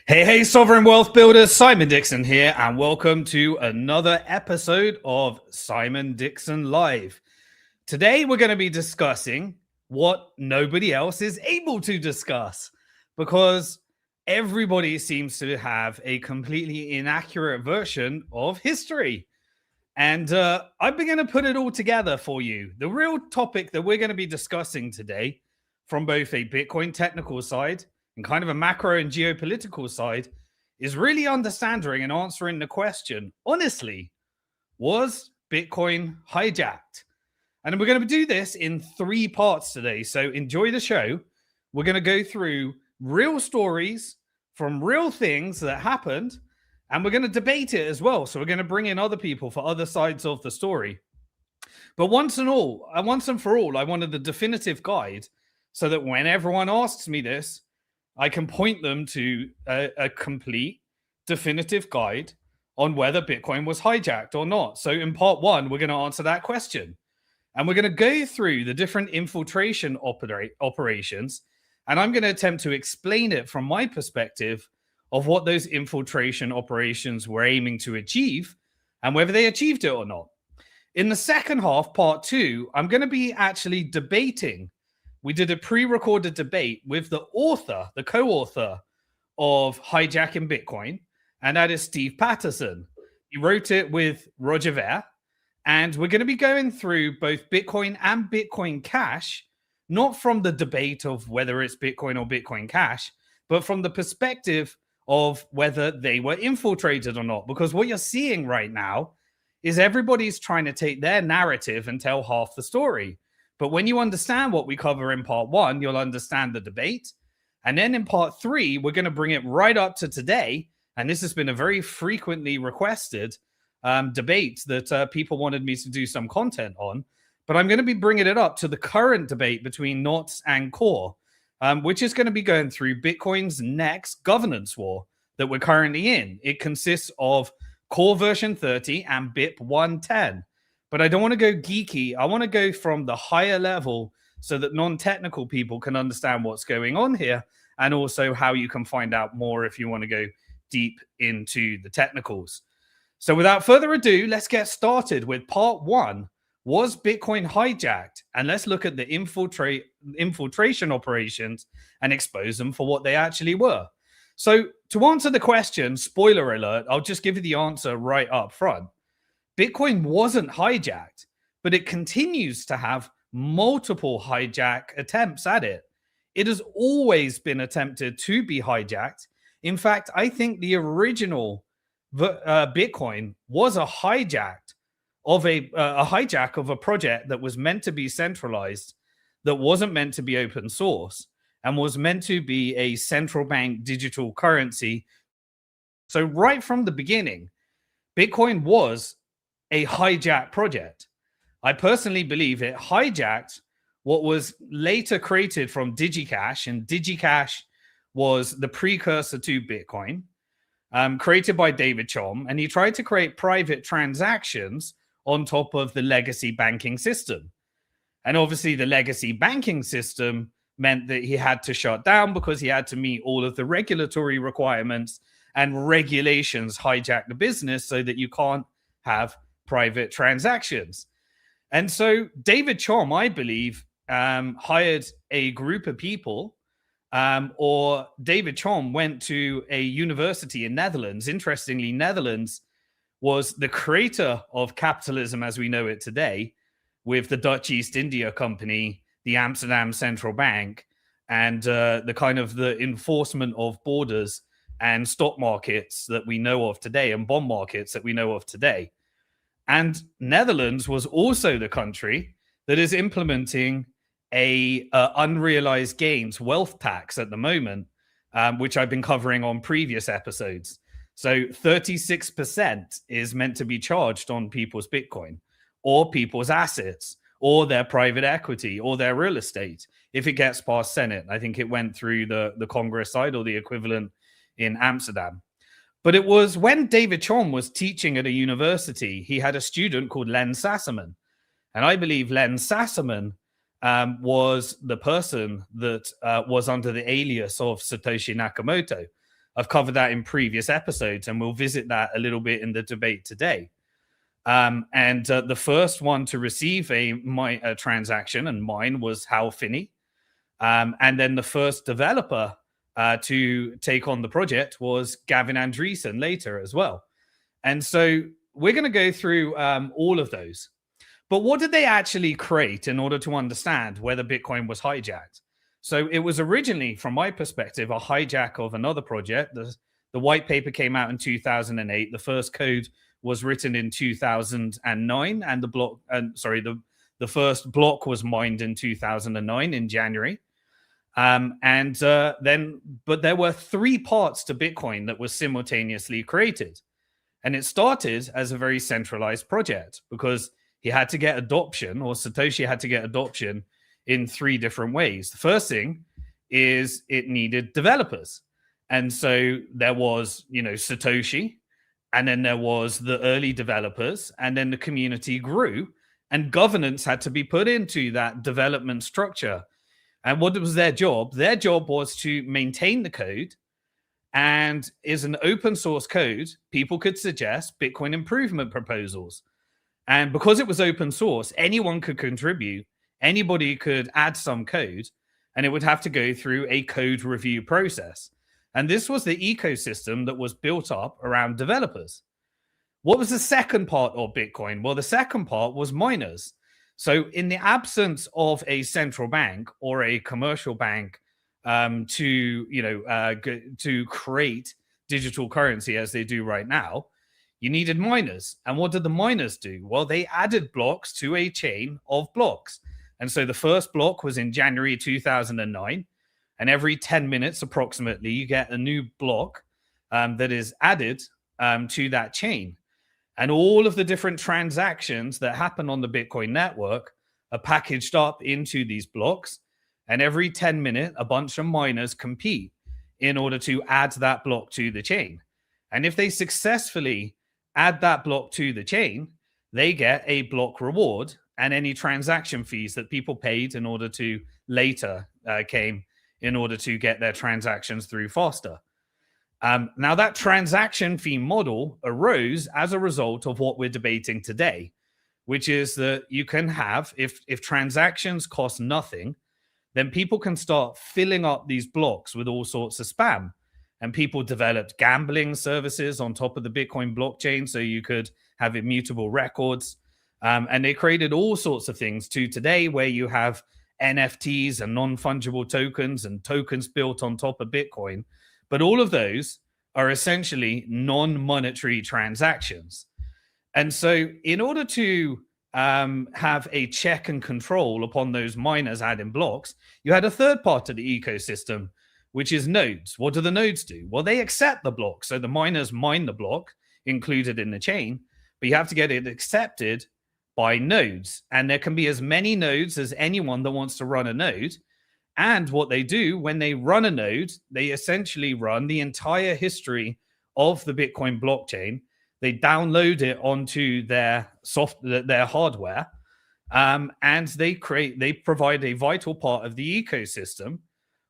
Hey, sovereign wealth builders, Simon Dixon here, and welcome to another episode of Simon Dixon Live. Today, we're going to be discussing what nobody else is able to discuss because everybody seems to have a completely inaccurate version of history. And I'm going to put it all together for you. The real topic that we're going to be discussing today, from both a Bitcoin technical side and kind of a macro and geopolitical side, is really understanding and answering the question, honestly, was Bitcoin hijacked? And we're going to do this in 3 parts today. So enjoy the show. We're going to go through real stories from real things that happened, and we're going to debate it as well. So we're going to bring in other people for other sides of the story. But once and for all, I wanted the definitive guide so that when everyone asks me this, I can point them to a complete definitive guide on whether Bitcoin was hijacked or not. So in part 1, we're going to answer that question. And we're going to go through the different infiltration operations. And I'm going to attempt to explain it from my perspective of what those infiltration operations were aiming to achieve and whether they achieved it or not. In the second half, part 2, I'm going to be actually debating. We did a pre-recorded debate with the co-author of Hijacking Bitcoin, and that is Steve Patterson. He wrote it with Roger Ver, and we're going to be going through both Bitcoin and Bitcoin Cash, not from the debate of whether it's Bitcoin or Bitcoin Cash, but from the perspective of whether they were infiltrated or not. Because what you're seeing right now is everybody's trying to take their narrative and tell half the story. But when you understand what we cover in part 1, you'll understand the debate. And then in part 3, we're going to bring it right up to today. And this has been a very frequently requested debate that people wanted me to do some content on. But I'm going to be bringing it up to the current debate between Knots and Core, which is going to be going through Bitcoin's next governance war that we're currently in. It consists of Core version 30 and BIP 110. But I don't want to go geeky. I want to go from the higher level so that non-technical people can understand what's going on here, and also how you can find out more if you want to go deep into the technicals. So without further ado, let's get started with part 1. Was Bitcoin hijacked? And let's look at the infiltration operations and expose them for what they actually were. So to answer the question, spoiler alert, I'll just give you the answer right up front. Bitcoin wasn't hijacked, but it continues to have multiple hijack attempts at it. It has always been attempted to be hijacked. In fact, I think the original Bitcoin was a hijack of a project that was meant to be centralized, that wasn't meant to be open source, and was meant to be a central bank digital currency. So right from the beginning, Bitcoin was a hijacked project. I personally believe it hijacked what was later created from DigiCash, and DigiCash was the precursor to Bitcoin, created by David Chom, and he tried to create private transactions on top of the legacy banking system. And obviously the legacy banking system meant that he had to shut down because he had to meet all of the regulatory requirements, and regulations hijack the business so that you can't have private transactions. And so David Chom, I believe, hired a group of people, or David Chom went to a university in Netherlands. Interestingly, Netherlands was the creator of capitalism as we know it today, with the Dutch East India Company, the Amsterdam Central Bank, and the kind of the enforcement of borders and stock markets that we know of today, and bond markets that we know of today. And Netherlands was also the country that is implementing a unrealized gains wealth tax at the moment, which I've been covering on previous episodes. So 36% is meant to be charged on people's Bitcoin or people's assets or their private equity or their real estate if it gets past Senate. I think it went through the Congress side or the equivalent in Amsterdam. But it was when David Chom was teaching at a university, he had a student called Len Sassaman. And I believe Len Sassaman was the person that was under the alias of Satoshi Nakamoto. I've covered that in previous episodes, and we'll visit that a little bit in the debate today. And the first one to receive a transaction and mine was Hal Finney. And then the first developer to take on the project was Gavin Andreessen later as well. And so we're going to go through all of those. But what did they actually create in order to understand whether Bitcoin was hijacked? So it was originally, from my perspective, a hijack of another project. The white paper came out in 2008. The first code was written in 2009, and the first block was mined in 2009 in January. But there were three parts to Bitcoin that were simultaneously created. And it started as a very centralized project because he had to get adoption, or Satoshi had to get adoption in three different ways. The first thing is it needed developers. And so there was, Satoshi, and then there was the early developers, and then the community grew, and governance had to be put into that development structure. And what was their job? Their job was to maintain the code, and is an open source code. People could suggest Bitcoin improvement proposals. And because it was open source, anyone could contribute. Anybody could add some code, and it would have to go through a code review process. And this was the ecosystem that was built up around developers. What was the second part of Bitcoin? Well, the second part was miners. So in the absence of a central bank or a commercial bank to create digital currency as they do right now, you needed miners. And what did the miners do? Well, they added blocks to a chain of blocks. And so the first block was in January 2009. And every 10 minutes, approximately, you get a new block that is added to that chain. And all of the different transactions that happen on the Bitcoin network are packaged up into these blocks. And every 10 minutes, a bunch of miners compete in order to add that block to the chain. And if they successfully add that block to the chain, they get a block reward and any transaction fees that people paid in order to later came in order to get their transactions through faster. Now, that transaction fee model arose as a result of what we're debating today, which is that you can have, if transactions cost nothing, then people can start filling up these blocks with all sorts of spam. And people developed gambling services on top of the Bitcoin blockchain so you could have immutable records. And they created all sorts of things to today where you have NFTs and non-fungible tokens and tokens built on top of Bitcoin. But all of those are essentially non-monetary transactions. And so in order to have a check and control upon those miners adding blocks, you had a third part of the ecosystem, which is nodes. What do the nodes do? Well, they accept the block. So the miners mine the block included in the chain, but you have to get it accepted by nodes. And there can be as many nodes as anyone that wants to run a node. And what they do when they run a node, they essentially run the entire history of the Bitcoin blockchain. They download it onto their hardware, and they provide a vital part of the ecosystem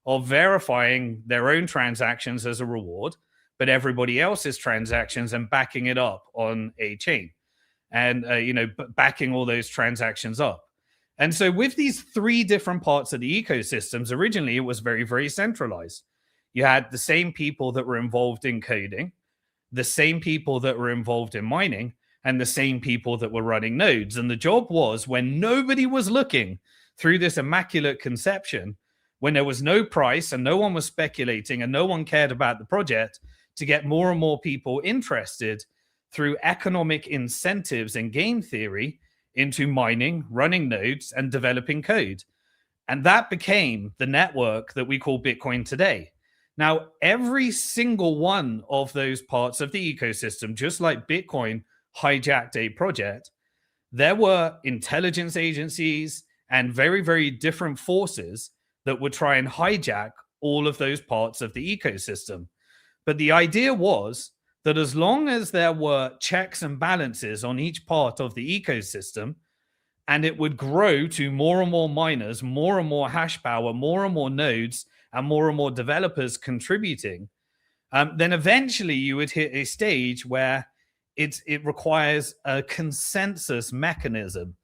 of verifying their own transactions as a reward, but everybody else's transactions and backing it up on a chain, and backing all those transactions up. And so with these three different parts of the ecosystems, originally it was very, very centralized. You had the same people that were involved in coding, the same people that were involved in mining, and the same people that were running nodes. And the job was, when nobody was looking through this immaculate conception, when there was no price and no one was speculating and no one cared about the project, to get more and more people interested through economic incentives and game theory into mining, running nodes, and developing code. And that became the network that we call Bitcoin today. Now, every single one of those parts of the ecosystem, just like Bitcoin hijacked a project, there were intelligence agencies and very, very different forces that would try and hijack all of those parts of the ecosystem. But the idea was that as long as there were checks and balances on each part of the ecosystem, and it would grow to more and more miners, more and more hash power, more and more nodes, and more developers contributing, then eventually you would hit a stage where it requires a consensus mechanism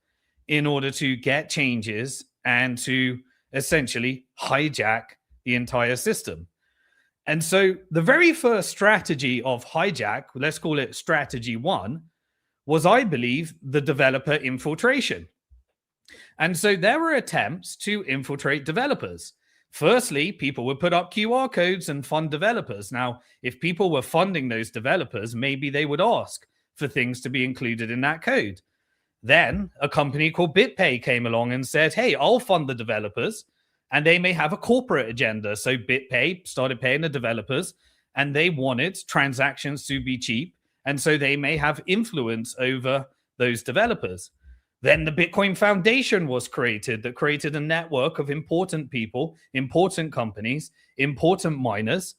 in order to get changes and to essentially hijack the entire system. And so the very first strategy of hijack, let's call it strategy one, was, I believe, the developer infiltration. And so there were attempts to infiltrate developers. Firstly, people would put up QR codes and fund developers. Now, if people were funding those developers, maybe they would ask for things to be included in that code. Then a company called BitPay came along and said, hey, I'll fund the developers, and they may have a corporate agenda. So BitPay started paying the developers, and they wanted transactions to be cheap. And so they may have influence over those developers. Then the Bitcoin Foundation was created, that created a network of important people, important companies, important miners.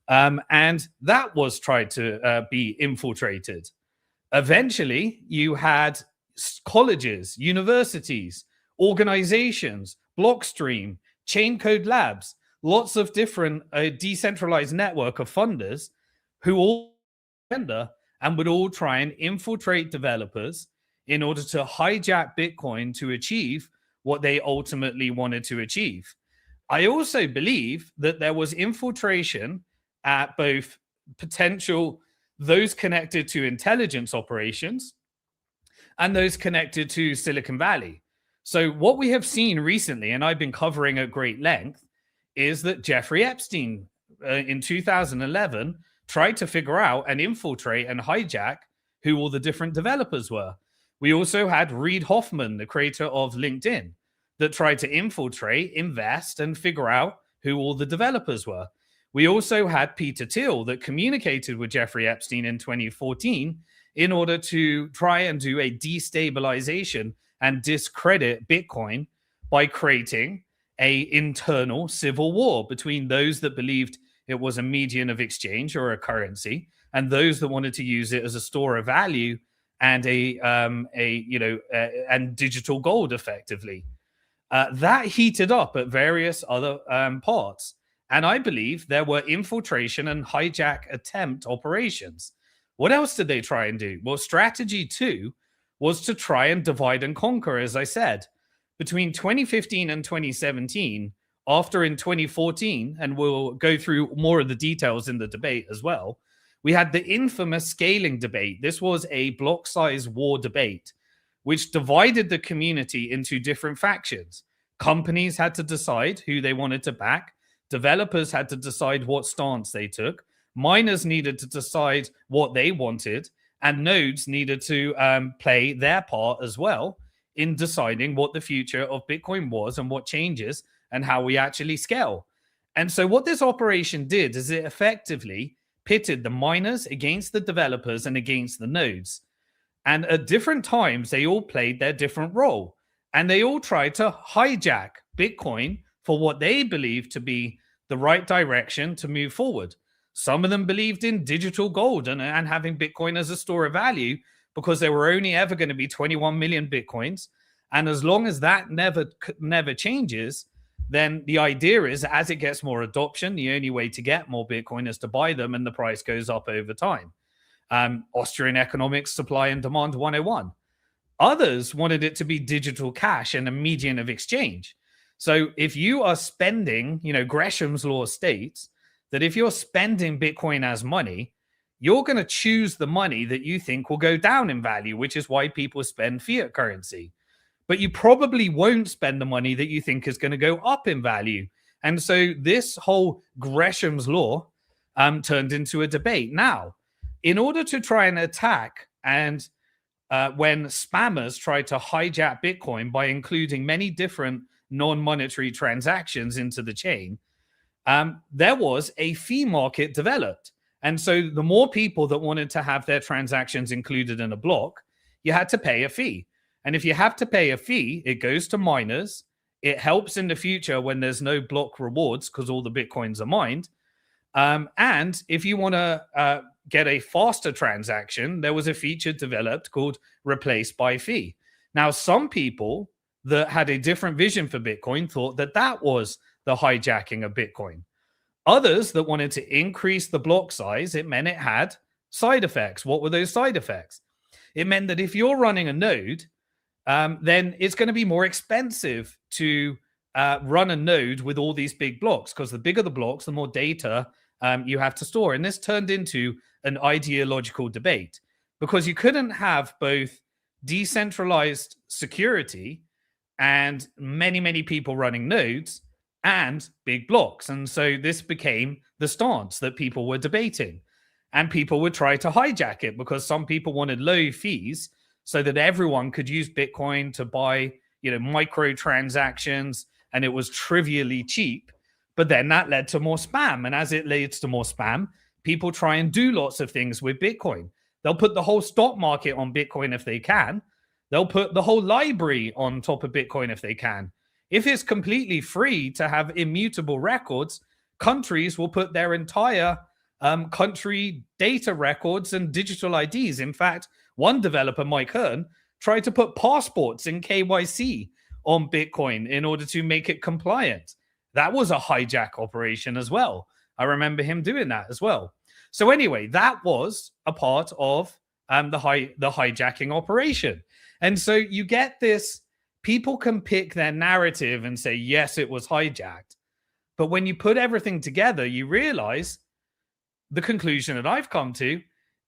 And that was tried to be infiltrated. Eventually, you had colleges, universities, organizations, Blockstream, Chain Code Labs, lots of different decentralized network of funders who all and would all try and infiltrate developers in order to hijack Bitcoin to achieve what they ultimately wanted to achieve. I also believe that there was infiltration at both potential those connected to intelligence operations and those connected to Silicon Valley. So what we have seen recently, and I've been covering at great length, is that Jeffrey Epstein in 2011 tried to figure out and infiltrate and hijack who all the different developers were. We also had Reid Hoffman, the creator of LinkedIn, that tried to infiltrate, invest, and figure out who all the developers were. We also had Peter Thiel that communicated with Jeffrey Epstein in 2014 in order to try and do a destabilization and discredit Bitcoin by creating an internal civil war between those that believed it was a medium of exchange or a currency and those that wanted to use it as a store of value and and digital gold effectively. That heated up at various other parts. And I believe there were infiltration and hijack attempt operations. What else did they try and do? Well, strategy two was to try and divide and conquer, as I said. Between 2015 and 2017, after in 2014, and we'll go through more of the details in the debate as well, we had the infamous scaling debate. This was a block size war debate, which divided the community into different factions. Companies had to decide who they wanted to back. Developers had to decide what stance they took. Miners needed to decide what they wanted. And nodes needed to play their part as well in deciding what the future of Bitcoin was and what changes and how we actually scale. And so what this operation did is it effectively pitted the miners against the developers and against the nodes. And at different times, they all played their different role. And they all tried to hijack Bitcoin for what they believed to be the right direction to move forward. Some of them believed in digital gold and having Bitcoin as a store of value because there were only ever going to be 21 million Bitcoins. And as long as that never changes, then the idea is as it gets more adoption, the only way to get more Bitcoin is to buy them and the price goes up over time. Austrian economics, supply and demand 101. Others wanted it to be digital cash and a medium of exchange. So if you are spending, Gresham's law states that if you're spending Bitcoin as money, you're going to choose the money that you think will go down in value, which is why people spend fiat currency. But you probably won't spend the money that you think is going to go up in value. And so this whole Gresham's law turned into a debate. Now, in order to try and attack and when spammers try to hijack Bitcoin by including many different non-monetary transactions into the chain, there was a fee market developed. And so the more people that wanted to have their transactions included in a block, you had to pay a fee. And if you have to pay a fee, it goes to miners. It helps in the future when there's no block rewards because all the Bitcoins are mined. And if you want to get a faster transaction, there was a feature developed called replace by fee. Now, some people that had a different vision for Bitcoin thought that that was the hijacking of Bitcoin. Others that wanted to increase the block size, it meant it had side effects. What were those side effects? It meant that if you're running a node, then it's going to be more expensive to run a node with all these big blocks, because the bigger the blocks, the more data you have to store. And this turned into an ideological debate, because you couldn't have both decentralized security and many, many people running nodes and big blocks. And so this became the stance that people were debating. And people would try to hijack it, because some people wanted low fees so that everyone could use Bitcoin to buy, micro transactions, and it was trivially cheap. But then that led to more spam. And as it leads to more spam, people try and do lots of things with Bitcoin. They'll put the whole stock market on Bitcoin if they can. They'll put the whole library on top of Bitcoin if they can. If it's completely free to have immutable records, countries will put their entire country data records and digital IDs. In fact, one developer, Mike Hearn, tried to put passports and KYC on Bitcoin in order to make it compliant. That was a hijack operation as well. I remember him doing that as well. So anyway, that was a part of the hijacking operation. And so you get this, people can pick their narrative and say, yes, it was hijacked. But when you put everything together, you realize the conclusion that I've come to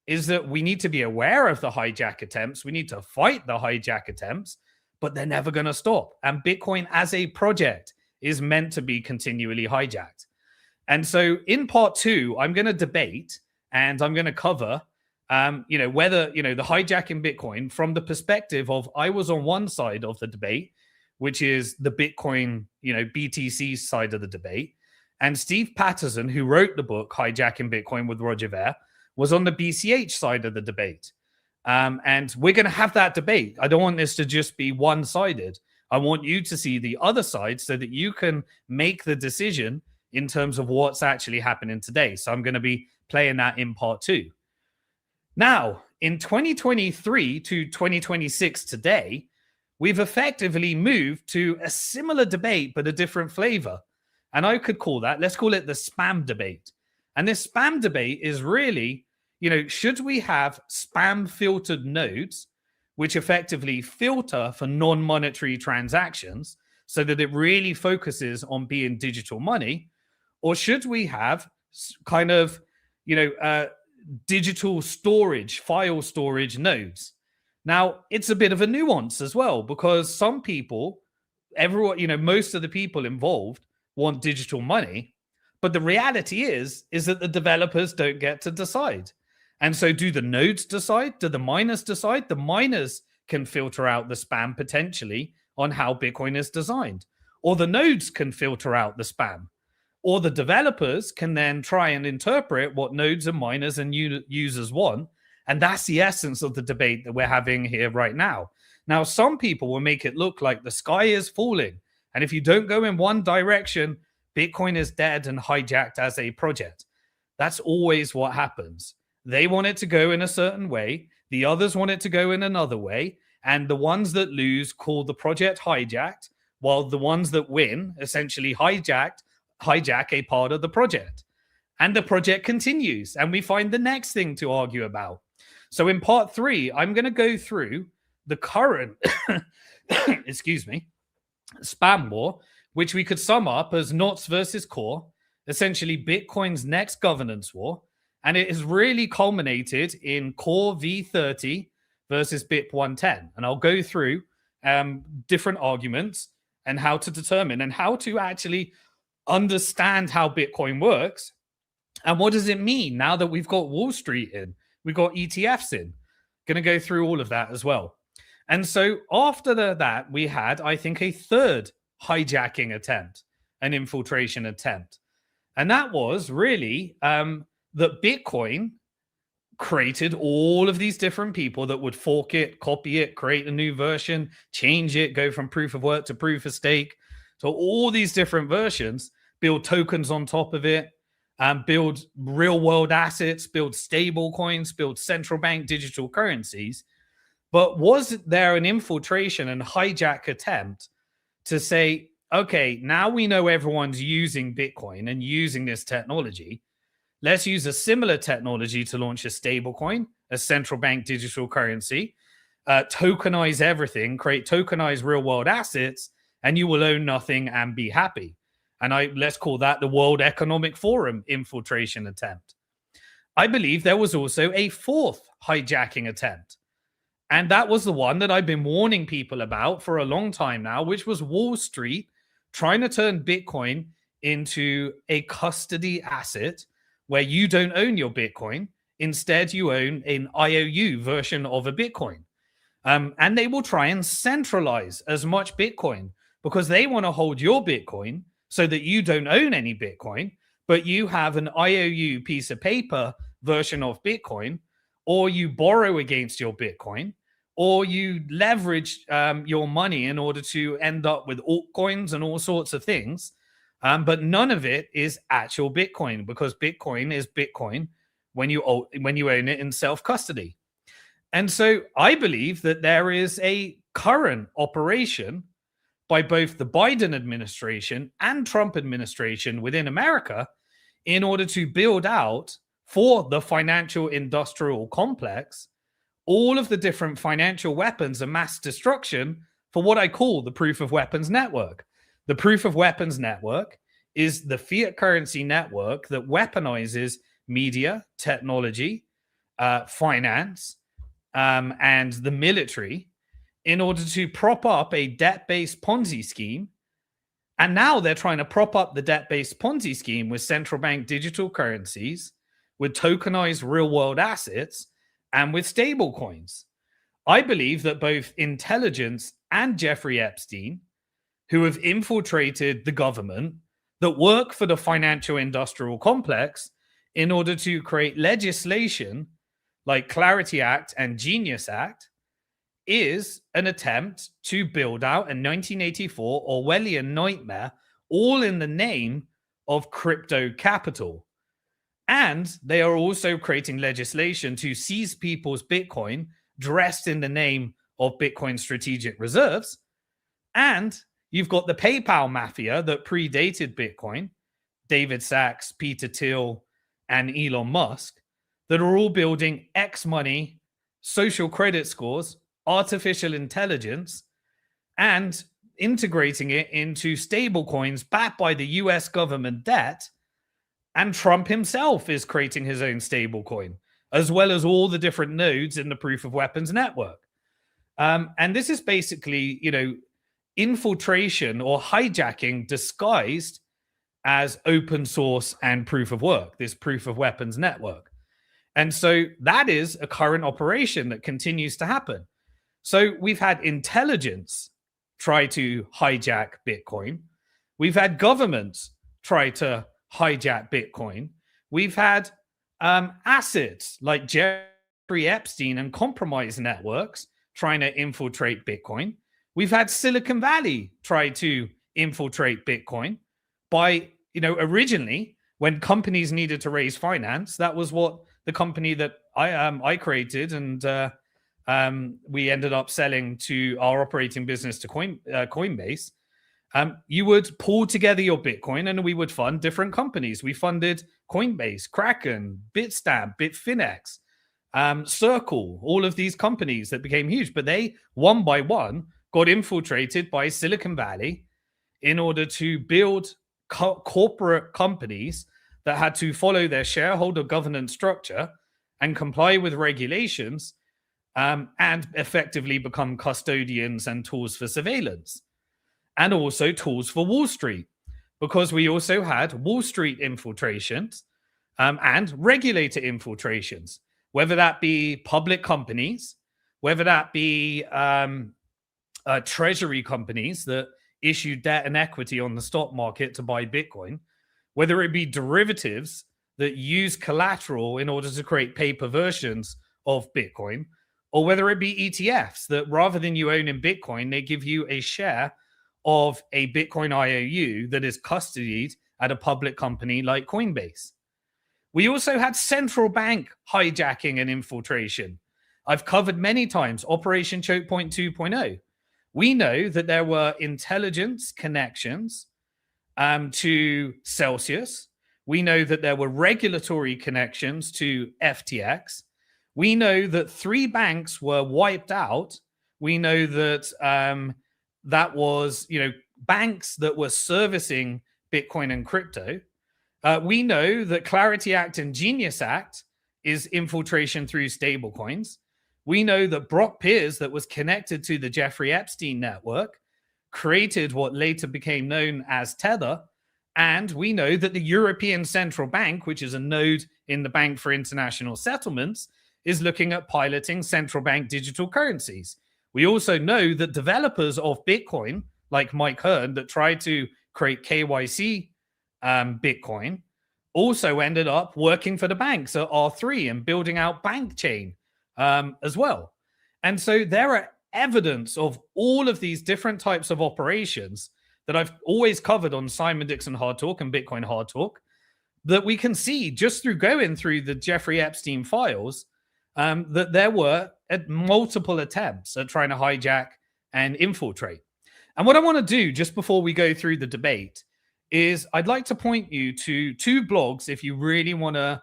is that we need to be aware of the hijack attempts. We need to fight the hijack attempts, but they're never going to stop. And Bitcoin as a project is meant to be continually hijacked. And so in part 2, I'm going to debate and I'm going to cover, whether, the hijacking Bitcoin from the perspective of, I was on one side of the debate, which is the Bitcoin, BTC side of the debate. And Steve Patterson, who wrote the book, Hijacking Bitcoin with Roger Ver, was on the BCH side of the debate. And we're going to have that debate. I don't want this to just be one-sided. I want you to see the other side so that you can make the decision in terms of what's actually happening today. So I'm going to be playing that in part 2. Now, in 2023 to 2026 today, we've effectively moved to a similar debate, but a different flavor. And I could call that, let's call it the spam debate. And this spam debate is really, should we have spam filtered nodes, which effectively filter for non-monetary transactions so that it really focuses on being digital money? Or should we have kind of, digital storage, file storage nodes? Now, it's a bit of a nuance as well, because some people, everyone, most of the people involved want digital money, but the reality is that the developers don't get to decide. And so do the nodes decide? Do the miners decide? The miners can filter out the spam potentially on how Bitcoin is designed, or the nodes can filter out the spam, or the developers can then try and interpret what nodes and miners and users want. And that's the essence of the debate that we're having here right now. Now, some people will make it look like the sky is falling, and if you don't go in one direction, Bitcoin is dead and hijacked as a project. That's always what happens. They want it to go in a certain way. The others want it to go in another way. And the ones that lose call the project hijacked, while the ones that win essentially hijack a part of the project. And the project continues, and we find the next thing to argue about. So in part 3, I'm going to go through the current, spam war, which we could sum up as Knots versus Core, essentially Bitcoin's next governance war. And it has really culminated in Core V30 versus BIP 110. And I'll go through different arguments and how to determine and how to actually understand how Bitcoin works. And what does it mean now that we've got Wall Street in, we've got ETFs in? Going to go through all of that as well. And so after that, we had, I think, a third hijacking attempt, an infiltration attempt. And that was really that Bitcoin created all of these different people that would fork it, copy it, create a new version, change it, go from proof of work to proof of stake. So all these different versions, build tokens on top of it, build real world assets, build stable coins, build central bank digital currencies. But was there an infiltration and hijack attempt to say, okay, now we know everyone's using Bitcoin and using this technology. Let's use a similar technology to launch a stablecoin, a central bank digital currency, tokenize everything, create tokenized real world assets, and you will own nothing and be happy. And let's call that the World Economic Forum infiltration attempt. I believe there was also a fourth hijacking attempt. And that was the one that I've been warning people about for a long time now, which was Wall Street trying to turn Bitcoin into a custody asset where you don't own your Bitcoin. Instead, you own an IOU version of a Bitcoin. And they will try and centralize as much Bitcoin because they want to hold your Bitcoin so that you don't own any Bitcoin, but you have an IOU piece of paper version of Bitcoin, or you borrow against your Bitcoin, or you leverage your money in order to end up with altcoins and all sorts of things. But none of it is actual Bitcoin because Bitcoin is Bitcoin when you own it in self-custody. And so I believe that there is a current operation by both the Biden administration and Trump administration within America in order to build out for the financial industrial complex all of the different financial weapons of mass destruction for what I call the proof of weapons network. The proof of weapons network is the fiat currency network that weaponizes media, technology, finance, and the military in order to prop up a debt-based Ponzi scheme. And now they're trying to prop up the debt-based Ponzi scheme with central bank digital currencies, with tokenized real-world assets, and with stable coins. I believe that both intelligence and Jeffrey Epstein, who have infiltrated the government, that work for the financial industrial complex in order to create legislation like Clarity Act and Genius Act, is an attempt to build out a 1984 Orwellian nightmare, all in the name of crypto capital. And they are also creating legislation to seize people's Bitcoin dressed in the name of Bitcoin strategic reserves. And you've got the PayPal mafia that predated Bitcoin, David Sachs, Peter Thiel, and Elon Musk, that are all building X money, social credit scores, artificial intelligence, and integrating it into stable coins backed by the US government debt. And Trump himself is creating his own stable coin, as well as all the different nodes in the proof of weapons network. And this is basically, infiltration or hijacking disguised as open source and proof of work, this proof of weapons network. And so that is a current operation that continues to happen. So we've had intelligence try to hijack Bitcoin. We've had governments try to hijack Bitcoin. We've had assets like Jeffrey Epstein and compromise networks trying to infiltrate Bitcoin. We've had Silicon Valley try to infiltrate Bitcoin by, originally when companies needed to raise finance, that was what the company that I created and we ended up selling to our operating business to Coinbase. You would pull together your Bitcoin and we would fund different companies. We funded Coinbase, Kraken, Bitstamp, Bitfinex, Circle, all of these companies that became huge, but they one by one got infiltrated by Silicon Valley in order to build corporate companies that had to follow their shareholder governance structure and comply with regulations and effectively become custodians and tools for surveillance. And also tools for Wall Street, because we also had Wall Street infiltrations and regulator infiltrations, whether that be public companies, whether that be treasury companies that issue debt and equity on the stock market to buy Bitcoin, whether it be derivatives that use collateral in order to create paper versions of Bitcoin, or whether it be ETFs that rather than you own in Bitcoin, they give you a share of a Bitcoin IOU that is custodied at a public company like Coinbase. We also had central bank hijacking and infiltration. I've covered many times Operation Chokepoint 2.0, We know that there were intelligence connections to Celsius. We know that there were regulatory connections to FTX. We know that 3 banks were wiped out. We know that that was, banks that were servicing Bitcoin and crypto. We know that Clarity Act and Genius Act is infiltration through stablecoins. We know that Brock Pierce, that was connected to the Jeffrey Epstein network, created what later became known as Tether. And we know that the European Central Bank, which is a node in the Bank for International Settlements, is looking at piloting central bank digital currencies. We also know that developers of Bitcoin, like Mike Hearn, that tried to create KYC Bitcoin, also ended up working for the banks at R3 and building out bank chain as well. And so there are evidence of all of these different types of operations that I've always covered on Simon Dixon Hard Talk and Bitcoin Hard Talk that we can see just through going through the Jeffrey Epstein files that there were multiple attempts at trying to hijack and infiltrate. And what I want to do just before we go through the debate is I'd like to point you to 2 blogs if you really want to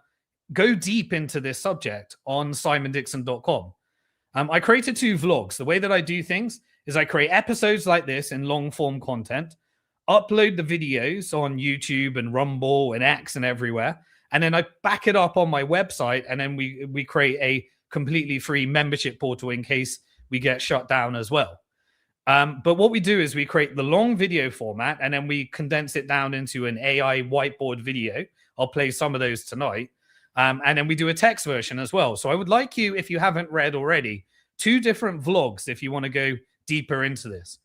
go deep into this subject on simondixon.com. I created 2 vlogs. The way that I do things is I create episodes like this in long form content, upload the videos on YouTube and Rumble and X and everywhere, and then I back it up on my website, and then we create a completely free membership portal in case we get shut down as well. But what we do is we create the long video format, and then we condense it down into an AI whiteboard video. I'll play some of those tonight. And then we do a text version as well. So I would like you, if you haven't read already, 2 different vlogs if you want to go deeper into this.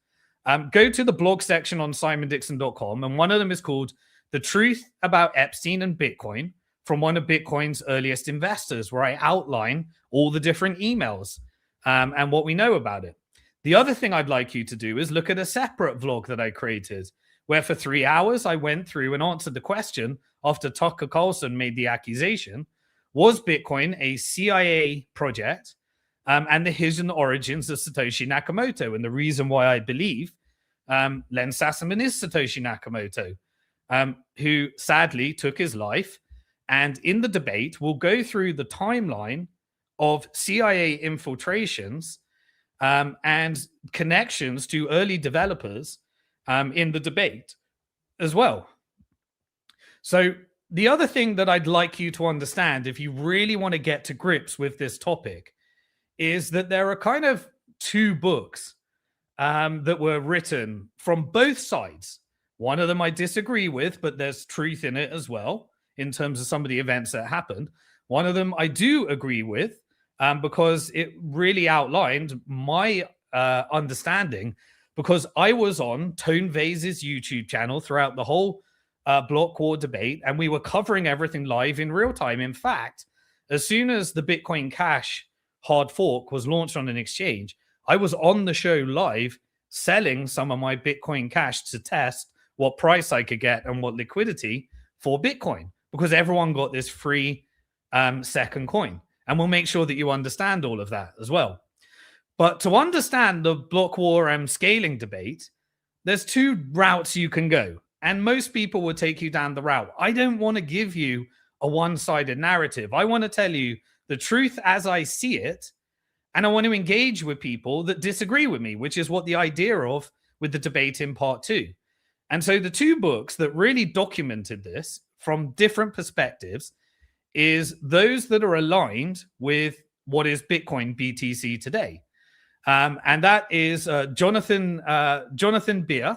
Go to the blog section on simondixon.com, and one of them is called The Truth About Epstein and Bitcoin from one of Bitcoin's earliest investors, where I outline all the different emails and what we know about it. The other thing I'd like you to do is look at a separate vlog that I created, where for 3 hours I went through and answered the question after Tucker Carlson made the accusation: was Bitcoin a CIA project? And the hidden origins of Satoshi Nakamoto, and the reason why I believe Len Sassaman is Satoshi Nakamoto, who sadly took his life. And in the debate, we'll go through the timeline of CIA infiltrations and connections to early developers in the debate as well. So the other thing that I'd like you to understand, if you really want to get to grips with this topic, is that there are kind of 2 books that were written from both sides. One of them I disagree with, but there's truth in it as well in terms of some of the events that happened. One of them I do agree with because it really outlined my understanding, because I was on Tone Vase's YouTube channel throughout the whole block war debate, and we were covering everything live in real time. In fact, as soon as the Bitcoin Cash hard fork was launched on an exchange, I was on the show live selling some of my Bitcoin Cash to test what price I could get and what liquidity for Bitcoin, because everyone got this free second coin. And we'll make sure that you understand all of that as well. But to understand the block war and scaling debate, there's 2 routes you can go. And most people will take you down the route. I don't want to give you a one-sided narrative. I want to tell you the truth as I see it. And I want to engage with people that disagree with me, which is what the idea of with the debate in part 2. And so the 2 books that really documented this from different perspectives is those that are aligned with what is Bitcoin BTC today. And that is Jonathan Beer.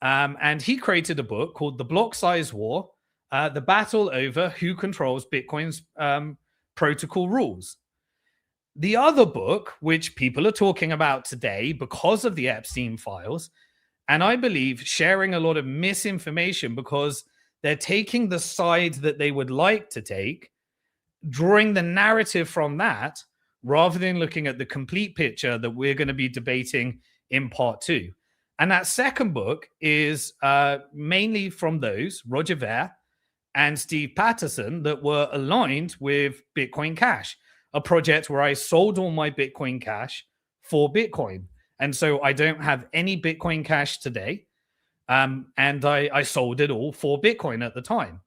And he created a book called The Block Size War, The Battle Over Who Controls Bitcoin's Protocol Rules. The other book, which people are talking about today because of the Epstein files, and I believe sharing a lot of misinformation because they're taking the side that they would like to take, drawing the narrative from that, rather than looking at the complete picture that we're going to be debating in part 2. And that second book is mainly from those, Roger Ver and Steve Patterson, that were aligned with Bitcoin Cash, a project where I sold all my Bitcoin Cash for Bitcoin. And so I don't have any Bitcoin Cash today. And I sold it all for Bitcoin at the time.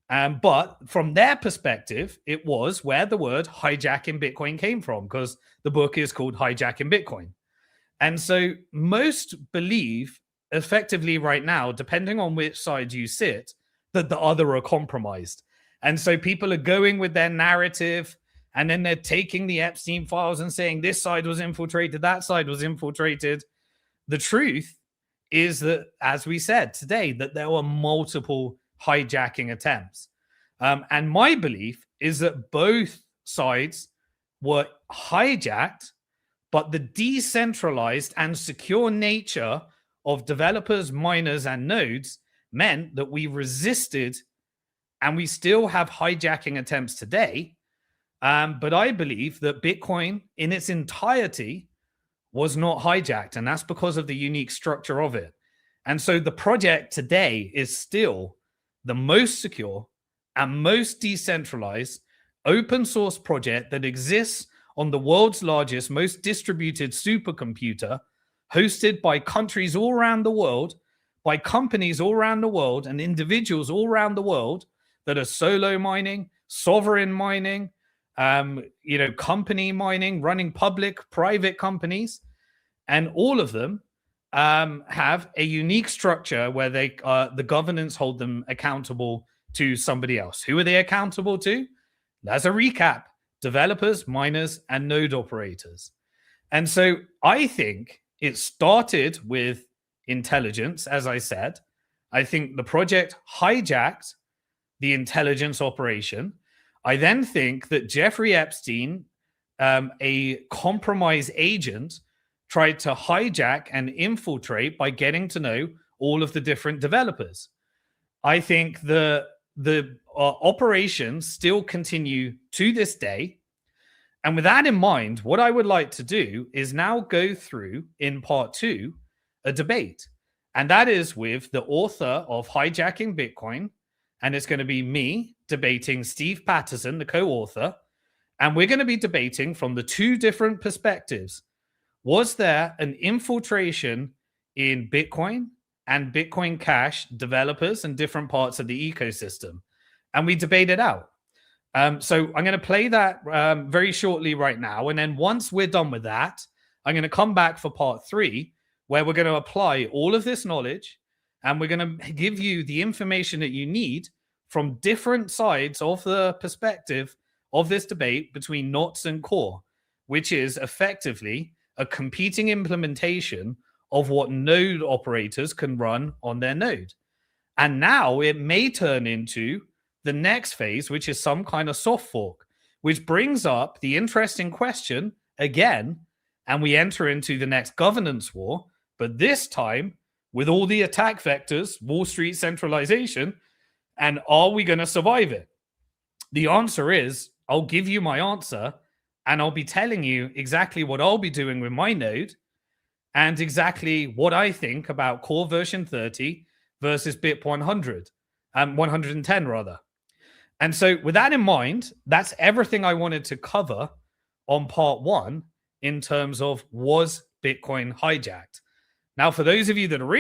But from their perspective, it was where the word hijacking Bitcoin came from, because the book is called Hijacking Bitcoin. And so most believe effectively right now, depending on which side you sit, that the other are compromised. And so people are going with their narrative, and then they're taking the Epstein files and saying this side was infiltrated, that side was infiltrated. The truth is that, as we said today, that there were multiple hijacking attempts. And my belief is that both sides were hijacked, but the decentralized and secure nature of developers, miners, and nodes meant that we resisted, and we still have hijacking attempts today. But I believe that Bitcoin in its entirety was not hijacked, and that's because of the unique structure of it. And so the project today is still the most secure and most decentralized open source project that exists on the world's largest, most distributed supercomputer, hosted by countries all around the world, by companies all around the world, and individuals all around the world that are solo mining, sovereign mining, company mining, running public, private companies, and all of them have a unique structure where the governance hold them accountable to somebody else. Who are they accountable to? As a recap: developers, miners, and node operators. And so I think it started with intelligence, as I said. I think the project hijacked the intelligence operation. I then think that Jeffrey Epstein, a compromise agent, tried to hijack and infiltrate by getting to know all of the different developers. I think the operations still continue to this day. And with that in mind, what I would like to do is now go through, in part 2, a debate. And that is with the author of Hijacking Bitcoin. And it's going to be me debating Steve Patterson, the co-author. And we're going to be debating from the two different perspectives. Was there an infiltration in Bitcoin and Bitcoin Cash developers and different parts of the ecosystem? And we debate it out. So I'm going to play that very shortly right now. And then once we're done with that, I'm going to come back for part 3, where we're going to apply all of this knowledge, and we're going to give you the information that you need from different sides of the perspective of this debate between NOTs and Core, which is effectively a competing implementation of what node operators can run on their node. And now it may turn into the next phase, which is some kind of soft fork, which brings up the interesting question again, and we enter into the next governance war, but this time with all the attack vectors, Wall Street centralization, and are we going to survive it? The answer is, I'll give you my answer, and I'll be telling you exactly what I'll be doing with my node and exactly what I think about Core version 30 versus BIP 100, 110 rather. And so with that in mind, that's everything I wanted to cover on part 1 in terms of, was Bitcoin hijacked? Now, for those of you that are